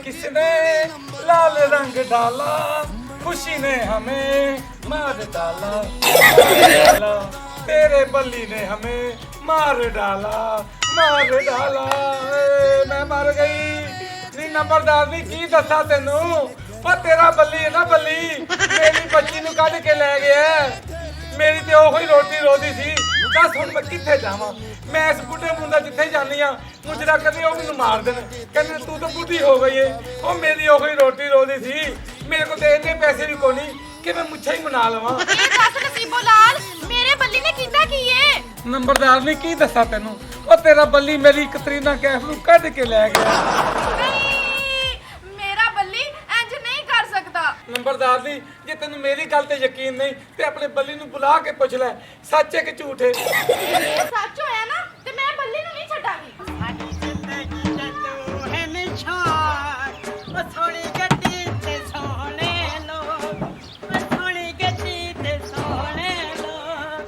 किसने लाल रंग डाला, खुशी ने हमें मार डाला, तेरे बल्ली ने हमें मार डाला, मार डाला। मैं मर गई नी नंबरदार नी की दसा तेनू, पर तेरा बल्ली है ना बल्ली मेरी बच्ची नू कढ के ले गया। मेरी ते ओही रोटी रोदी सी। दस हुण मैं कित्थे जावां? मैं इस बुढ़े मुंडा जिथे जानी आ मुजरा कदी ओ मैनू मार देन, कहंदे तू तो बुढ़ी हो गई है। ओ मेरी ओही रोटी रोदी सी, मेरे को ते इन्ने पैसे भी कोनी कि मैं मुच्छा ही मना लवां। ए दस नसीबो लाल, मेरे बल्ली ने कीता की है? नंबरदार ने की दसा तेनू, ओ तेरा बल्ली मेरी कतरीना कैफ नू कढ के ले गया। नहीं, मेरा बल्ली इंज नहीं कर सकता। नंबरदार जी जे तेन मेरी गल ते यकीन नहीं ते अपने बल्ली नू बुला के पुछ ले सच है कि झूठ है। ये सच होया ना ते मैं बल्ली नू नहीं छड्डांगी। साडी जिंदगी दा तू है निशान, ओ सोहणी गड्डी ते सोहणे लोग, ओ सोहणी गड्डी ते सोहणे लोग।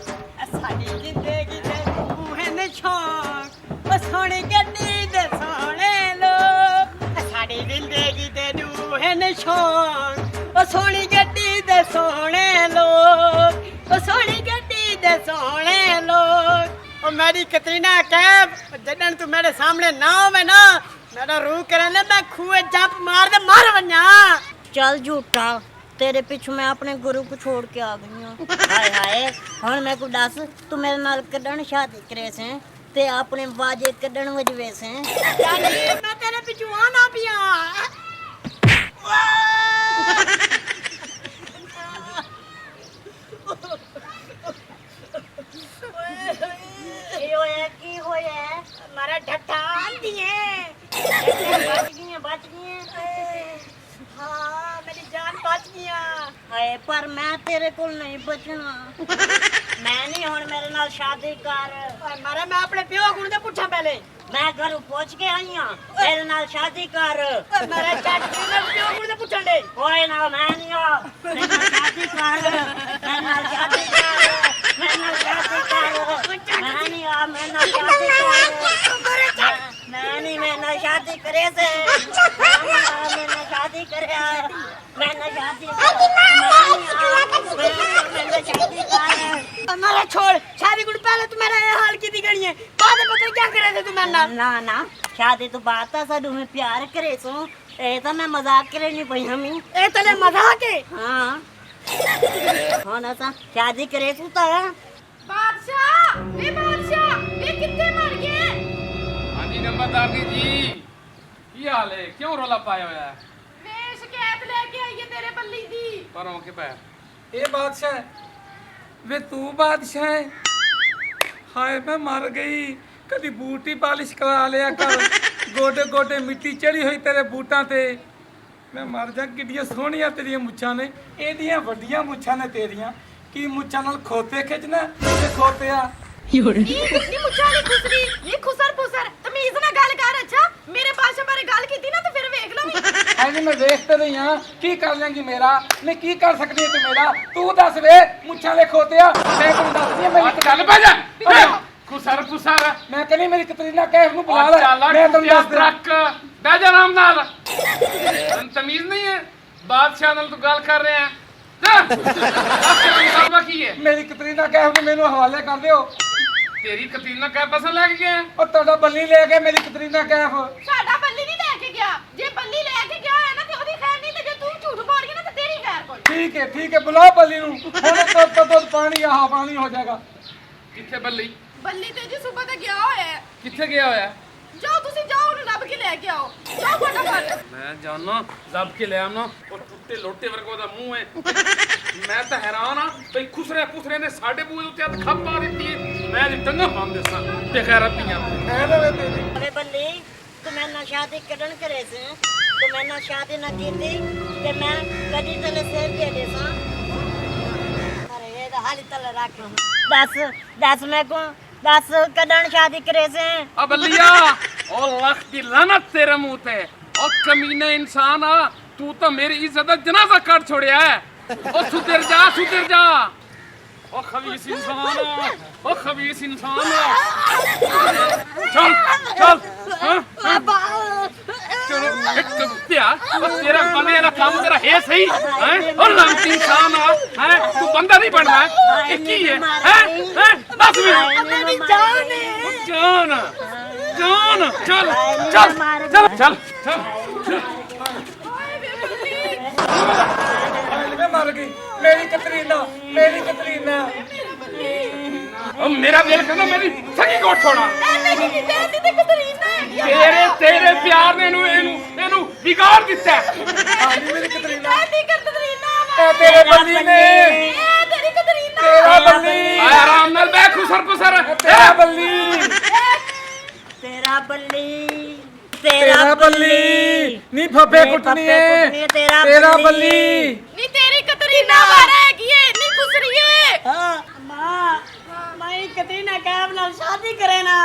साडी जिंदगी दा तू है निशान, ओ सोहणी गड्डी ते सोहणे लोग। साडी जिंदगी दा तू है निशान, ओ सोहणी गड्डी ते सोहणे लोग, ओ सोहणी गड्डी ते सोहणे लोग। ओ मेरी कतरीना कैफ, जडन तू मेरे सामने ना होवे ना, मेरा रूह करे ना मैं खूहे जंप मार दे मर वन्ना। चल झूठा, तेरे पिछू मैं अपने गुरु को छोड़ के आ गई हूँ। हाय हाय, हुण मैं को दस तू मेरे नाल कड्डण शादी करे से ते अपने बाजे कड्डण वजवे से। जानी मैं तेरे पिछू आना पिया। की होया मारा ढट्ठा आंदी है। बच गई। हाँ मेरी जान बच गया। हाय पर मैं तेरे को नहीं बचना। मैं नहीं हुण मेरे नाल शादी कर। मारा मैं अपने प्यो को पूछा पहले। मैं घर पहुंच के आई हां, मेरे नाल शादी कर। मेरा चट के मैं प्यो को पूछण दे। ओए ना मैं नहीं आ, मेरे नाल शादी कर, मेरे नाल शादी कर, मेरे नाल शादी कर। मैं नहीं आ, मेरे नाल शादी कर। मैं नहीं, मेरे नाल शादी करे से। मेरे नाल शादी करे, मेरे नाल शादी कर। मेरे नाल शादी कर। मारा छोड़, शादी को पहले तू मेरा ये हाल की दी गई है, बाद में पता क्या करे थे तू मेरे नाल। ना ना, शादी तो बात है साडू में प्यार करे सो। ए तो मैं मजाक करे नहीं पई हमी। ए तने मजाक है। हाँ हाँ ना सा शादी करे तू तो। बादशाह, वे बादशाह, वे कितने मर गए? हाँ जी नंबरदार जी की हाल है? क्यों रोला पाया होया है? वे शिकायत लेके आई है तेरे बल्ली दी। पर के पैर ए बादशाह, वे तू बादशाह है? हाय मैं मर गई। कभी बूट ही पालिश करा लिया कर, गोडे गोडे मिट्टी चढ़ी हुई तेरे बूटां ते। मैं मर जा, किड्डियां सोहणियां तेरियां मुच्छां ने, एडियां वड्डियां मुच्छां ने तेरियां। की मुच्छां नाल खोते खिचना ते खोतिया नी मुच्छा नी खुसरी, नी खुसर पुसर, तमीज ना गल कर। अच्छा मेरे बादशाह बारे गल कीती ना तो फिर वेख लवी। हाय मैं देख ते रही हां, की कर लेंगी मेरा? नहीं की कर सकदी है तू मेरा? तू दस वे मुच्छां ले खोतिया, मैं तैनूं दसदी हां मेरी चल बे जा खुसर खुसर। मैं कहनी मेरी कतरीना कैफ नूं बुला ले। मैं तैनूं दस ट्रक बह जा आराम नाल। तन तमीज नहीं है? बादशाह नाल तू गल कर रहे हैं जा। की है मेरी कतरीना कैफ नूं मेनूं हवाले कर दियो। तेरी कतीना कै पसंद लग गया? और ਤੁਹਾਡਾ ਬੱਲੀ ਲੈ ਕੇ ਮੇਰੀ ਕਤਰੀਨਾ ਕੈਫ। ਸਾਡਾ ਬੱਲੀ ਨਹੀਂ ਲੈ ਕੇ ਗਿਆ। ਜੇ ਬੱਲੀ ਲੈ ਕੇ ਗਿਆ ਹੈ ਨਾ ਤੇ ਉਹਦੀ ਖੈਰ ਨਹੀਂ, ਤੇ ਜੇ ਤੂੰ ਝੂਠ ਬੋਲ ਗਿਆ ਨਾ ਤੇ ਤੇਰੀ ਖੈਰ ਕੋਈ। ठीक है बुलाओ बल्ली नूं। हुणे तो पानी आहा पानी हो जाएगा। किथे बल्ली? ਬੱਲੀ ਤੇ ਜੀ ਸਵੇਰ ਤੇ ਗਿਆ ਹੋਇਆ ਹੈ। किथे गया होया? ਜਾਓ ਤੁਸੀਂ ਜਾਓ, ਉਹਨੂੰ ਲੱਭ ਕੇ ਲੈ ਕੇ ਆਓ। ਜਾਓ ਫਟਾਫਟ। मैं जाना दब के ले आना। और टुੱਟੇ लोटे वर्गो दा मुंह है। मैं तो हैरान हां भई खुसरे पुसरे ने साडे बूहे उत्ते हथ खप पा दित्ती है। मैं दी टंगा पाम देसां बेगैरतियां। अरे बल्ली तू मेरे नाल शादी कड्डण करे से, तू मेरे नाल शादी ना कीती ते मैं कदी तले सेब दे देसां। अरे ये तो हाली तले रख। दस मैं को दस कड्डण शादी करे से। अब बल्लिया ओ लख दी लानत तेरे मुंह ते। ओ कमीने इंसान आ, तू तो मेरी इज्जत दा जनाजा काट छोड़या है। ओ सुधर जा सुधर जा। ओ खबीस इंसान आ, ओ खबीस इंसान आ। चल चल हां ਚਲੋ ਇੱਕ ਕੁੱਤਿਆ ਉਹ ਤੇਰਾ ਬੰਦੇ ਦਾ ਕੰਮ ਤੇਰਾ ਹੈ ਸਹੀ ਹੈ ਉਹ ਲੰਮੀ ਇਨਸਾਨ ਆ ਹੈ ਤੂੰ ਬੰਦਾ ਨਹੀਂ ਬਣਨਾ ਇਹ ਕੀ ਹੈ ਹੈ ਦੱਸ ਮੈਨੂੰ ਮੇਰੀ ਜਾਨ ਹੈ ਜਾਨ ਜਾਨ ਚੱਲ ਚੱਲ ਚੱਲ ਚੱਲ ਚੱਲ ਮੈਂ ਮਰ ਗਈ ਮੇਰੀ ਕਤਰੀਨਾ ਉਹ ਮੇਰਾ ਦਿਲ ਕਹਿੰਦਾ ਮੇਰੀ ਸਗੀ ਕੋਟ ਛੋੜਾ ਐਵੇਂ ਕੀ ਕਹਿੰਦੀ ਤੇ ਕਤਰੀਨਾ ਹੈ ਤੇਰੇ ਪਿਆਰ ਨੇ ਇਹਨੂੰ ਵਿਗਾੜ ਦਿੱਤਾ ਹਾਂਜੀ ਮੇਰੀ ਕਤਰੀਨਾ ਕਹਿੰਦੀ ਕਤਰੀਨਾ ਇਹ ਤੇਰੇ ਬੱਲੀ ਨੇ ਇਹ ਤੇਰੀ ਕਤਰੀਨਾ ਤੇਰਾ ਬੱਲੀ ਆਏ ਆਰਾਮ ਨਾਲ ਬੈ ਖੁਸਰ ਪੁਸਰ ਤੇਰਾ ਬੱਲੀ ਤੇਰਾ ਬੱਲੀ ਤੇਰਾ ਬੱਲੀ ਨੀ ਫੱਫੇ ਕੁੱਟਣੀ ਏ ਤੇਰਾ ਬੱਲੀ ਨੀ ਤੇਰੀ ਕਤਰੀਨਾ ਮਾਰੇ ਹੈਗੀ ਏ ਨੀ ਖੁਸਰੀਏ ਮਾਂ ਮੈਂ ਕਤਰੀਨਾ ਕੈਬ ਨਾਲ ਸ਼ਾਦੀ ਕਰੇ ਨਾ